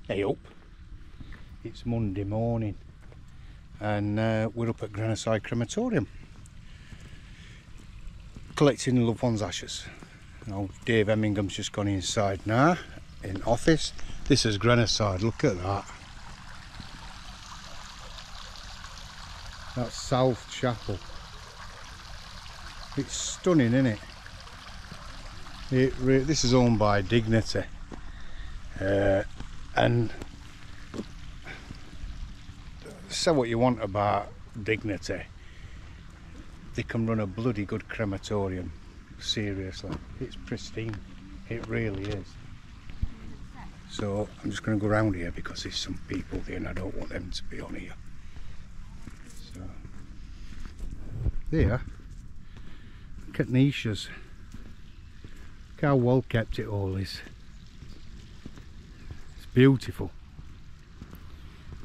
Hey up, it's Monday morning and we're up at Grenoside crematorium collecting loved ones' ashes. Now Dave Emmingham's just gone inside now in office. This is Grenoside, look at that. That's South Chapel. It's stunning, isn't it? This is owned by Dignity. And say what you want about Dignity, they can run a bloody good crematorium. Seriously, it's pristine, it really is. So I'm just going to go around here because there's some people there and I don't want them to be on here. So there, look at niches, look how well kept it all is. Beautiful.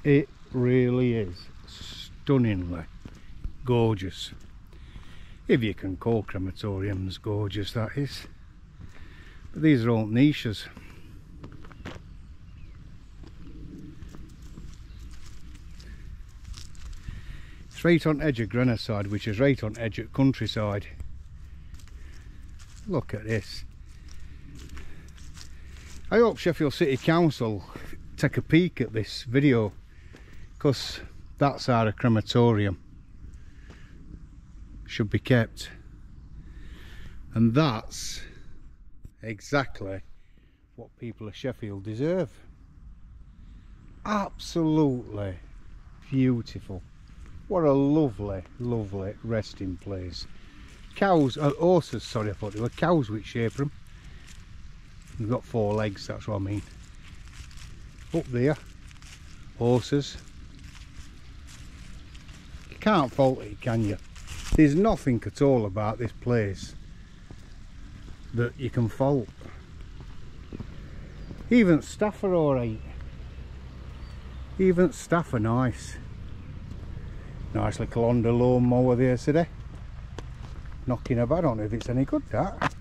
It really is stunningly gorgeous. If you can call crematoriums gorgeous, that is. But these are all niches. It's right on edge of Grenoside, which is right on edge of countryside. Look at this. I hope Sheffield City Council take a peek at this video, because that's how a crematorium should be kept, and that's exactly what people of Sheffield deserve. Absolutely beautiful. What a lovely, lovely resting place. Cows, horses, sorry, I thought they were cows which shape them. They've got 4 legs, that's what I mean. Up there, horses. You can't fault it, can you? There's nothing at all about this place that you can fault. Even staff are alright. Even staff are nice. Nice little Honda lawn mower there today. Knocking about, I don't know if it's any good, that.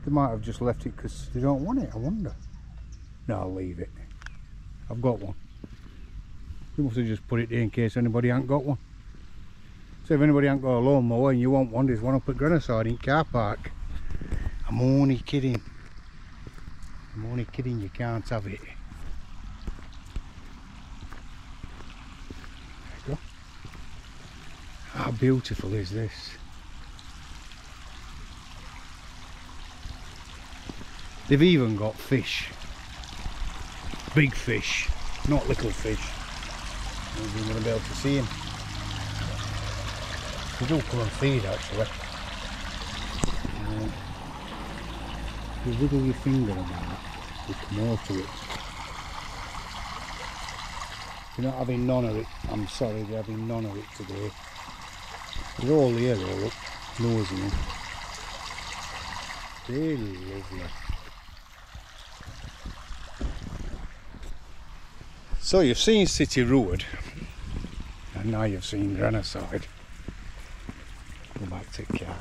They might have just left it because they don't want it, I wonder. No, I'll leave it. I've got one. They must have just put it there in case anybody ain't got one. So if anybody ain't got a lawnmower and you want one, there's one up at Grenoside in car park. I'm only kidding. I'm only kidding, you can't have it. There you go. How beautiful is this? They've even got fish. Big fish, not little fish. Maybe you're going to be able to see them. They do come and feed actually. If you wiggle your finger on that, you come over to it. If you're not having none of it, I'm sorry, they're having none of it today. They're all here, all up, nosing in. They're lovely. So you've seen City Road, and now you've seen Grenoside. Go back to the car.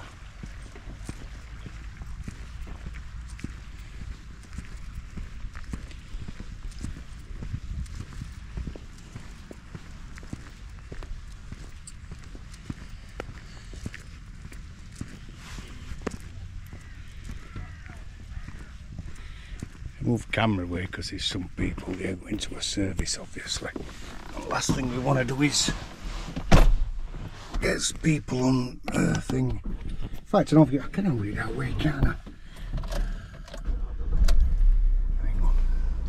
Move camera away because there's some people there going to a service, obviously. And the last thing we want to do is get people on thing. In fact, I don't think I can hold it that way, can I? Hang on.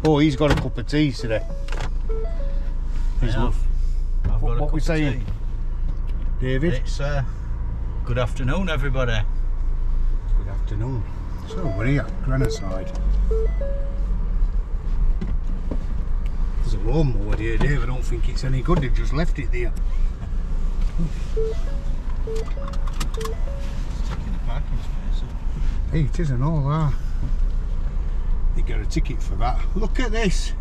Oh, he's got a cup of tea today. I've got what we saying, David? It's good afternoon, everybody. Good afternoon. So we're here at Grenoside. There's a lawnmower here, Dave. I don't think it's any good. They've just left it there. Taking the parking space up. Hey, it isn't all that. You get a ticket for that. Look at this.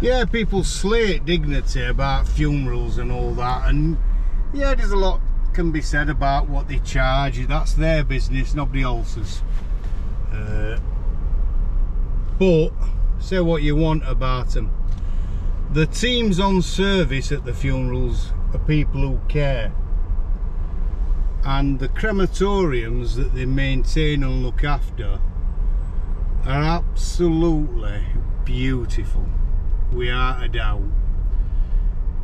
Yeah, people slate Dignity about funerals and all that, and yeah, there's a lot can be said about what they charge. That's their business, nobody else's. But say what you want about them, the teams on service at the funerals are people who care, and the crematoriums that they maintain and look after are absolutely beautiful, without a doubt.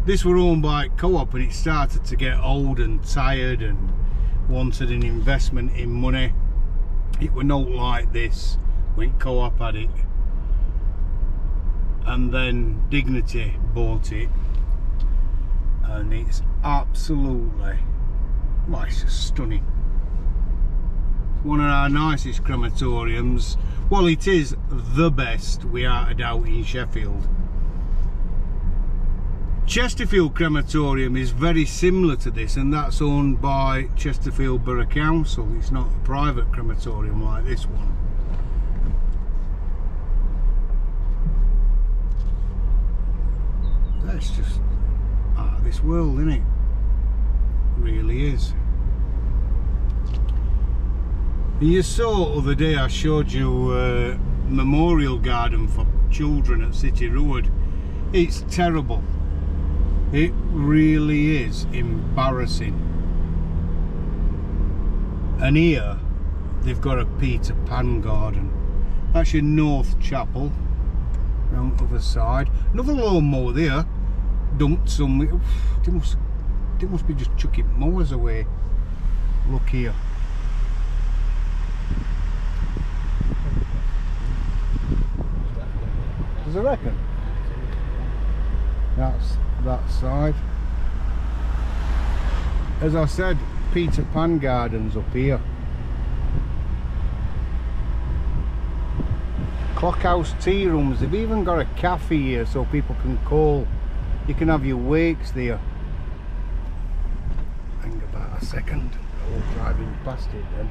This were owned by Co-op, and it started to get old and tired and wanted an investment in money. It were not like this when Co-op had it, and then Dignity bought it, and it's absolutely, well, it's just stunning. It's one of our nicest crematoriums. Well, it is the best, without a doubt, in Sheffield. Chesterfield Crematorium is very similar to this, and that's owned by Chesterfield Borough Council. It's not a private crematorium like this one. That's just out of this world, isn't it? It really is. And you saw other day, I showed you a memorial garden for children at City Road. It's terrible. It really is embarrassing. And here they've got a Peter Pan garden. That's your North Chapel round the other side. Another lawnmower there, dumped somewhere. They must be just chucking mowers away. Look here. Does it reckon? That's that side. As I said, Peter Pan gardens up here. Clockhouse tea rooms. They've even got a cafe here so people can call. You can have your wakes there. Hang about a second. I was driving past it then.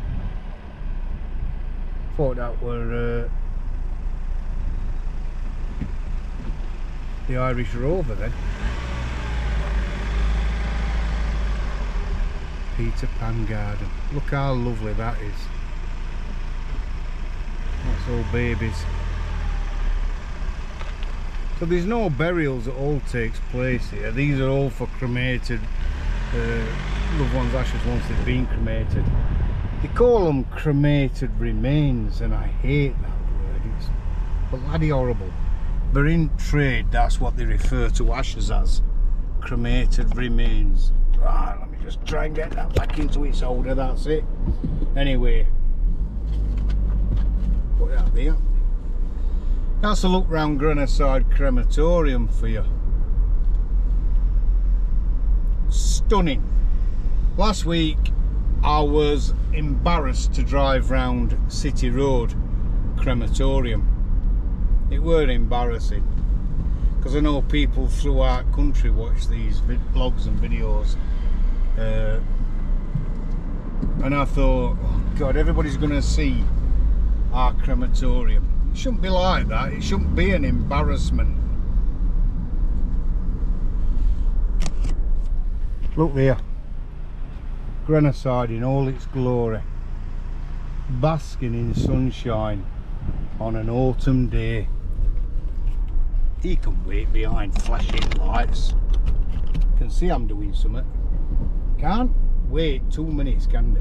Thought that were the Irish Rover then. Peter Pan garden. Look how lovely that is. That's all babies. So there's no burials that all takes place here. These are all for cremated loved ones' ashes once they've been cremated. They call them cremated remains, and I hate that word. It's bloody horrible. But in trade, that's what they refer to ashes as. Cremated remains. Right, let me just try and get that back into its holder, that's it. Anyway, put that there. That's a look round Grenoside Crematorium for you. Stunning. Last week I was embarrassed to drive round City Road Crematorium. It were embarrassing, because I know people throughout country watch these blogs and videos, and I thought, oh God, everybody's going to see our crematorium. It shouldn't be like that. It shouldn't be an embarrassment. Look there, Grenoside in all its glory, basking in sunshine on an autumn day. He can wait behind flashing lights. Can see I'm doing something. Can't wait 2 minutes, can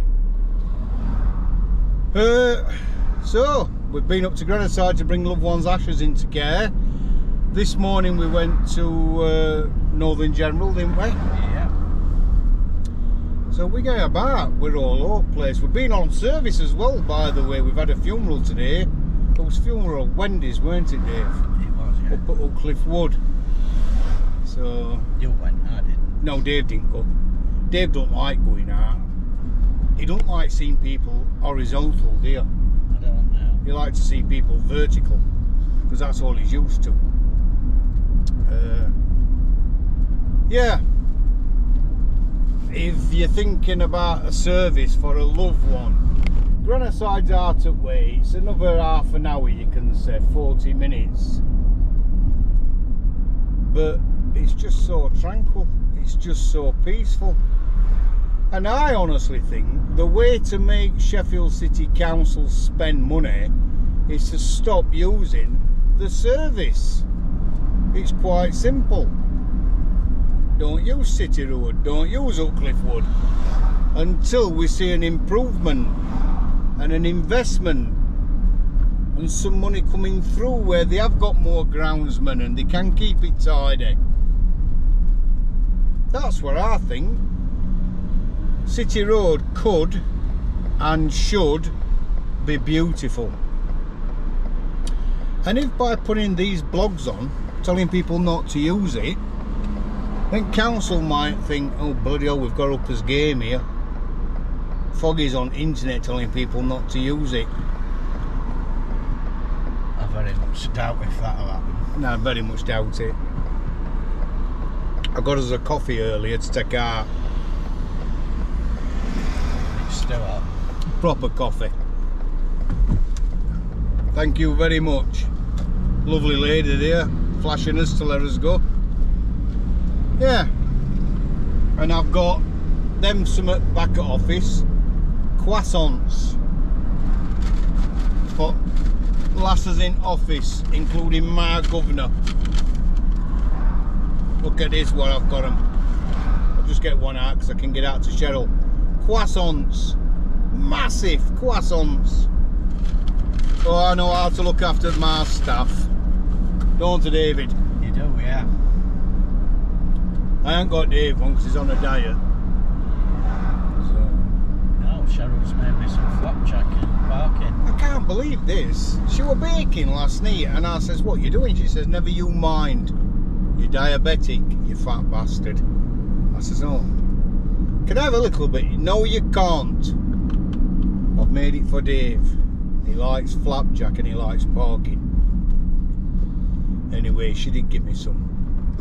they? So we've been up to Grenoside to bring loved ones' ashes into care. This morning we went to Northern General, didn't we? Yeah. So we go about. We're all over the place. We've been on service as well, by the way. We've had a funeral today. It was funeral at Wendy's, weren't it, Dave? It was, yeah. Up at Oakcliff Wood. So You went, I didn't. no, Dave didn't go. Dave don't like going out. He don't like seeing people horizontal, do you? I don't know. He likes to see people vertical, because that's all he's used to. Yeah. If you're thinking about a service for a loved one, Grenoside's out at way. It's another half an hour, you can say, 40 minutes. But it's just so tranquil. It's just so peaceful. And I honestly think the way to make Sheffield City Council spend money is to stop using the service. It's quite simple. Don't use City Road, don't use Uckliffe Wood until we see an improvement and an investment and some money coming through where they have got more groundsmen and they can keep it tidy. That's what I think. City Road could and should be beautiful. And if by putting these blogs on, telling people not to use it, then council might think, oh bloody hell, we've got up as game here. Foggy's on internet telling people not to use it. I very much doubt if that'll happen. No, I very much doubt it. I got us a coffee earlier to take out. It's still up. Proper coffee. Thank you very much. Lovely lady there, flashing us to let us go. Yeah. And I've got them some back at office. Croissants for lasses in office, including my governor. Look at this, what I've got them. I'll just get one out because I can get out to Cheryl. Croissants. Massive croissants. Oh, I know how to look after my staff. Don't you, David? You do, yeah. I ain't got Dave one because he's on a diet. No, Cheryl's made me some flapjack and barking. I can't believe this. She was baking last night and I says, what you doing? She says, never you mind. You're diabetic, you fat bastard. I says, oh. Can I have a little bit? No, you can't. I've made it for Dave. He likes flapjack and he likes parking. Anyway, she did give me some.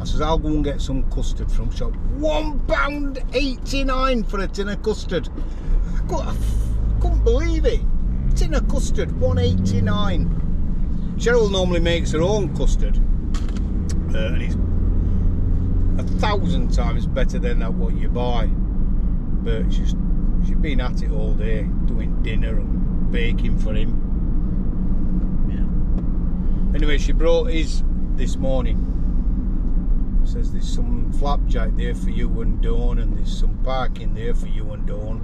I says, I'll go and get some custard from shop. £1.89 for a tin of custard. I couldn't believe it. Tin of custard, £1.89. Cheryl normally makes her own custard. And it's 1,000 times better than what you buy. But she's been at it all day, doing dinner and baking for him. Yeah. Anyway, she brought his this morning. Says there's some flapjack there for you and Dawn, and there's some parking there for you and Dawn.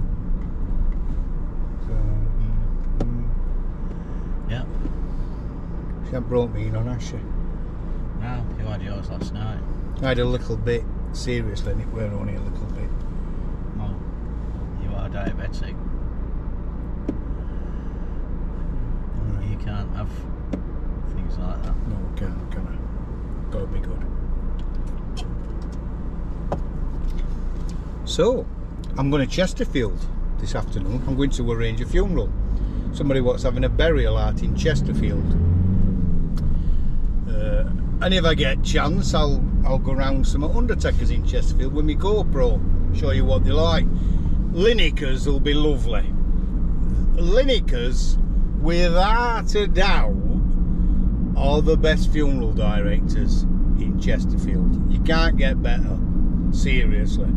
So, Yeah. she hasn't brought me in on, has she? No, you had yours last night. I had a little bit, seriously, and it were only a little bit. Well, you are diabetic. You can't have things like that. No, can I? Gotta be good. So, I'm going to Chesterfield this afternoon. I'm going to arrange a funeral. Somebody what's having a burial out in Chesterfield. And if I get a chance, I'll go round some undertakers in Chesterfield with my GoPro, show you what they like. Linekers will be lovely. Linekers, without a doubt, are the best funeral directors in Chesterfield. You can't get better, seriously.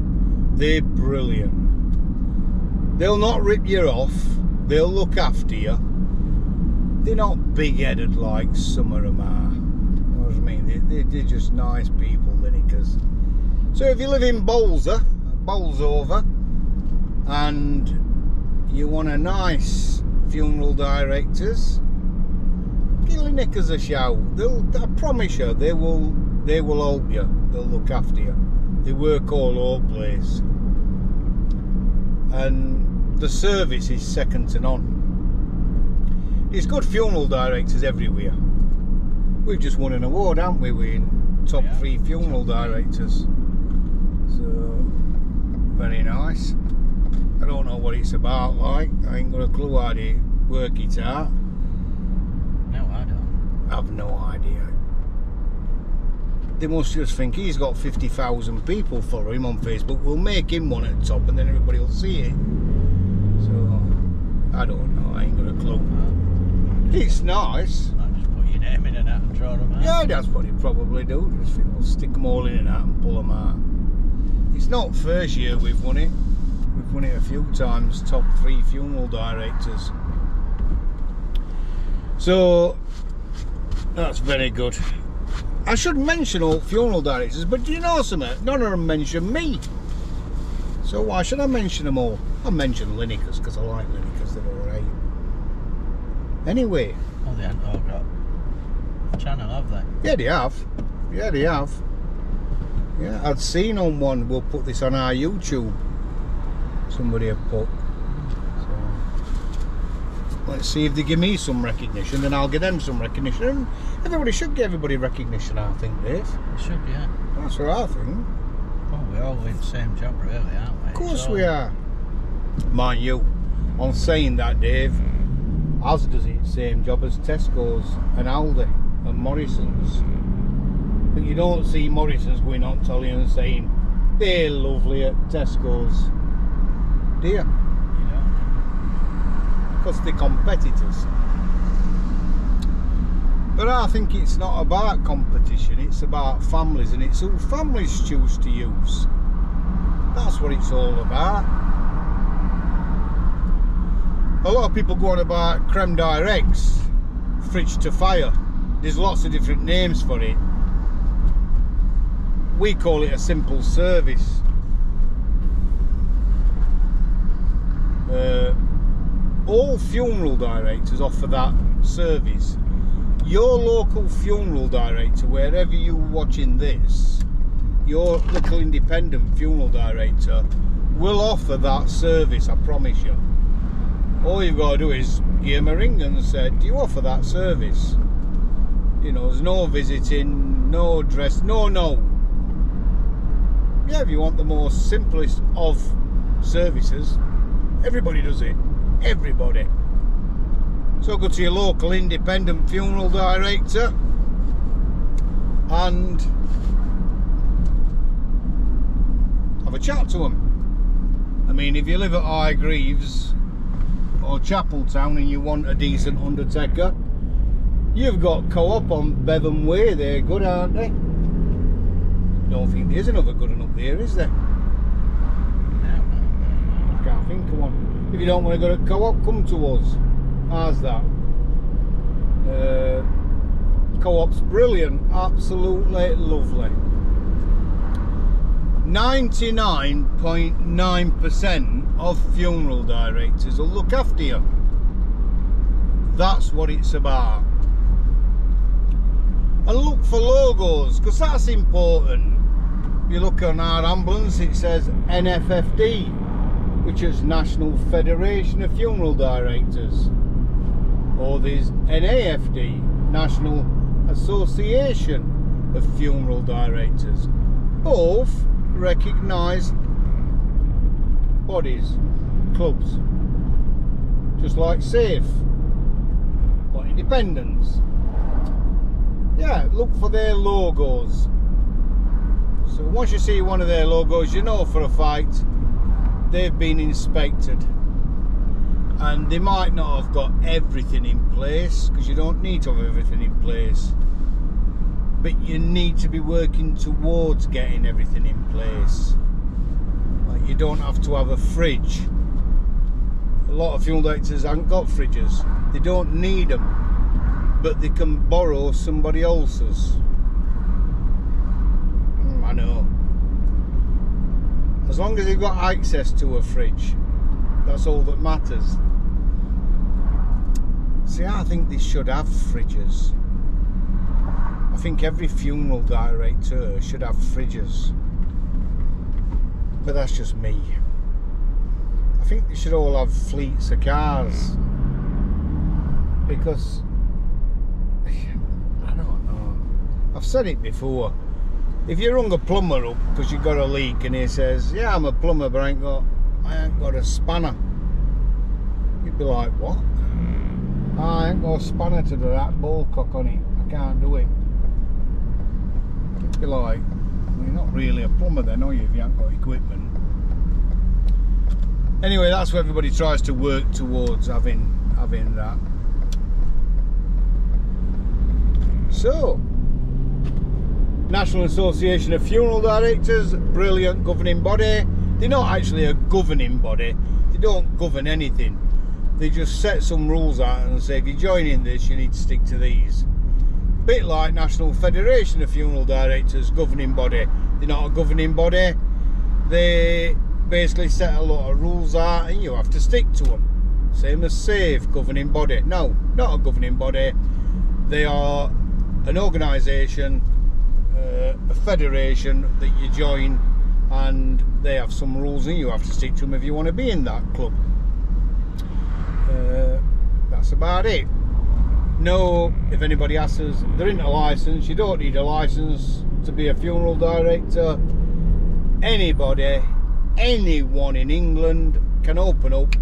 They're brilliant. They'll not rip you off, they'll look after you. They're not big-headed like some of them are. You know what I mean? They're just nice people, Linekers. So if you live in Bolsover, and you want a nice funeral directors, give Linekers a shout. I promise you, they will help you. They'll look after you. They work all over the place. And the service is second to none. There's good funeral directors everywhere. We've just won an award, haven't we? We're in top 3 funeral directors. So, very nice. I don't know what it's about, like. I ain't got a clue how to work it out. No, I don't. I've no idea. They must just think he's got 50,000 people follow him on Facebook. We'll make him one at the top and then everybody will see it. So, I don't know. I ain't got a clue. It's nice. Might just put your name in a hat and draw them out. Yeah, that's what he'd probably do. Just think we'll stick them all in a hat and pull them out. It's not first year we've won it. won it a few times, top 3 funeral directors. So that's very good. I should mention all funeral directors, but do you know something? None of them mention me. So why should I mention them all? I mention Lineker's because I like Lineker's, they're alright. Anyway. Oh, they haven't all got a channel, have they? Yeah, they have. Yeah, they have. Yeah, I'd seen on one, we'll put this on our YouTube. Somebody had put. So, let's see if they give me some recognition, then I'll give them some recognition. And everybody should give everybody recognition, I think, Dave. They should, yeah. That's what I think. Well, we're all in the same job, really, aren't we? Of course we are. Mind you, on saying that, Dave, As does it same job as Tesco's and Aldi and Morrison's. But you don't see Morrison's going on telly and saying they're lovely at Tesco's, do you? Yeah. Because they're competitors. But I think it's not about competition, it's about families, and it's who families choose to use. That's what it's all about. A lot of people go on about creme directs, fridge to fire. There's lots of different names for it. We call it a simple service. All funeral directors offer that service. Your local funeral director, wherever you're watching this, your little independent funeral director will offer that service, I promise you. All you've got to do is give him a ring and say, do you offer that service? You know, there's no visiting, no dress, no. Yeah, if you want the most simplest of services, everybody does it. Everybody. So go to your local independent funeral director and have a chat to them. I mean, if you live at Highgreaves or Chapeltown and you want a decent undertaker, you've got Co-op on Bevan Way. They're good, aren't they? Don't think there's another good one up there, is there? No. I can't think of one. If you don't want to go to Co-op, come to us. How's that? Co-op's brilliant, absolutely lovely. 99.9% of funeral directors will look after you. That's what it's about. And look for logos, because that's important. If you look on our ambulance, it says NFFD, which is National Federation of Funeral Directors. Or there's NAFD, National Association of Funeral Directors. Both recognised bodies, clubs, just like SAFE, but independents. Yeah, look for their logos. So once you see one of their logos, you know for a fact they've been inspected. And they might not have got everything in place, because you don't need to have everything in place, but you need to be working towards getting everything in place. Like, you don't have to have a fridge. A lot of funeral directors haven't got fridges. They don't need them, but they can borrow somebody else's. I know. As long as they've got access to a fridge, that's all that matters. See, I think they should have fridges. I think every funeral director should have fridges. But that's just me. I think they should all have fleets of cars. Because, I don't know. I've said it before. If you rung a plumber up because you've got a leak and he says, yeah, I'm a plumber, but I ain't got a spanner. You'd be like, what? I ain't got a spanner to do that ball cock on it. I can't do it. You'd be like, well, you're not really a plumber then, are you, if you haven't got equipment? Anyway, that's what everybody tries to work towards, having that. So, National Association of Funeral Directors, brilliant governing body. they're not actually a governing body. They don't govern anything. They just set some rules out and say, if you're joining this, you need to stick to these. Bit like National Federation of Funeral Directors, governing body. They're not a governing body. They basically set a lot of rules out and you have to stick to them. Same as SAFE, governing body. No, not a governing body. They are an organisation, a federation that you join, and they have some rules and you have to stick to them if you want to be in that club. That's about it. No, if anybody asks us, there isn't a licence. You don't need a licence to be a funeral director. Anybody, anyone in England can open up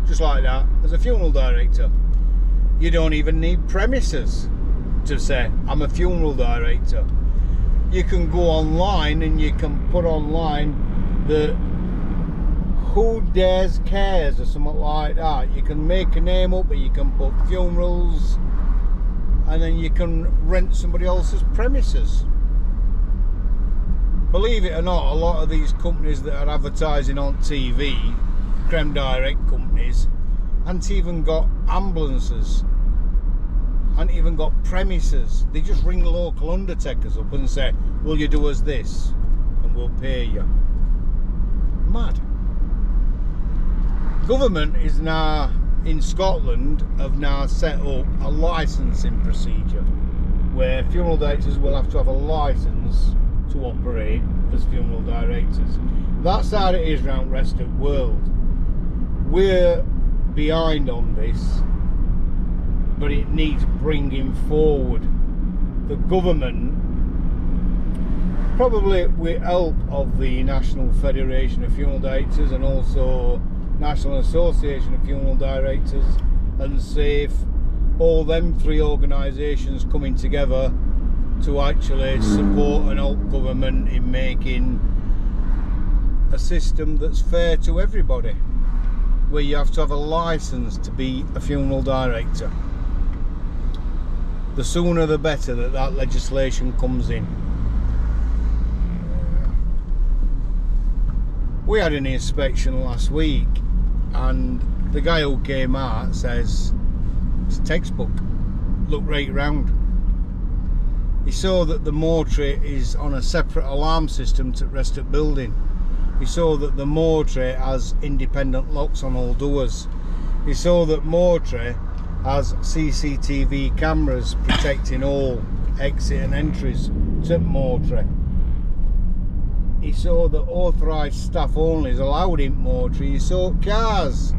just like that as a funeral director. You don't even need premises to say I'm a funeral director. You can go online and you can put online the Who Dares Cares or something like that. You can make a name up, and you can put funerals, and then you can rent somebody else's premises. Believe it or not, a lot of these companies that are advertising on TV, creme direct companies, haven't even got ambulances, haven't even got premises. They just ring the local undertakers up and say, will you do us this and we'll pay you. Mad. Government is now in Scotland have now set up a licensing procedure where funeral directors will have to have a license to operate as funeral directors. That's how it is around the rest of the world. We're behind on this, but it needs bringing forward. The government, probably with help of the National Federation of Funeral Directors and also National Association of Funeral Directors and SAFE, all them three organisations coming together to actually support and help government in making a system that's fair to everybody, where you have to have a licence to be a funeral director. The sooner the better that legislation comes in. We had an inspection last week, and the guy who came out says it's a textbook. Look right round. He saw that the mortuary is on a separate alarm system to the rest of the building. He saw that the mortuary has independent locks on all doors. He saw that mortuary has CCTV cameras protecting all exit and entries to mortuary. He saw that authorised staff only is allowed in mortuary. He saw cars.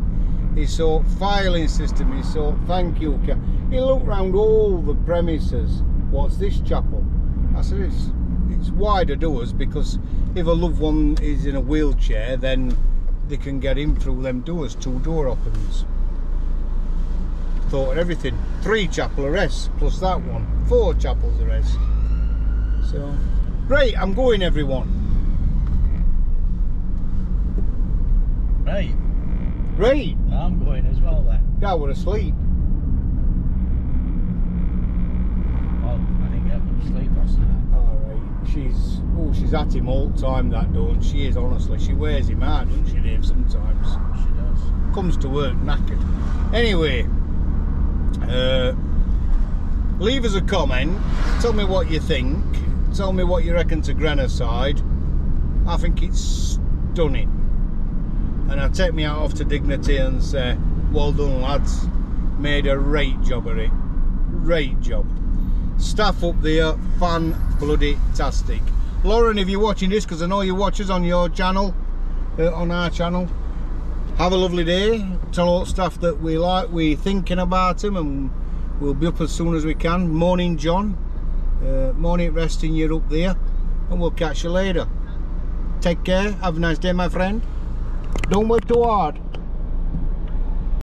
He saw filing system. He saw thank you car. He looked round all the premises. What's this chapel? I said it's wider doors, because if a loved one is in a wheelchair, then they can get in through them doors, 2 door opens. Thought of everything. 3 chapel arrests plus that one. 4 chapels arrests. So, right, I'm going, everyone. Right. Right. I'm going as well then. Yeah, we're asleep. Well, I didn't get much sleep last night. Alright. She's at him all the time, that don't she? Is, honestly. She wears him out, doesn't she, Dave, sometimes? She does. Comes to work knackered. Anyway, leave us a comment. Tell me what you think. Tell me what you reckon to Grenoside. I think it's stunning. And I take me out off to dignity and say, well done, lads. Made a great job of it. Great job. Staff up there, fan-bloody-tastic. Lauren, if you're watching this, because I know you watch us on your channel, on our channel, have a lovely day. Tell all the staff that we're thinking about them, and we'll be up as soon as we can. Morning, John. Morning resting, you're up there, and we'll catch you later. Take care. Have a nice day, my friend. Don't work too hard.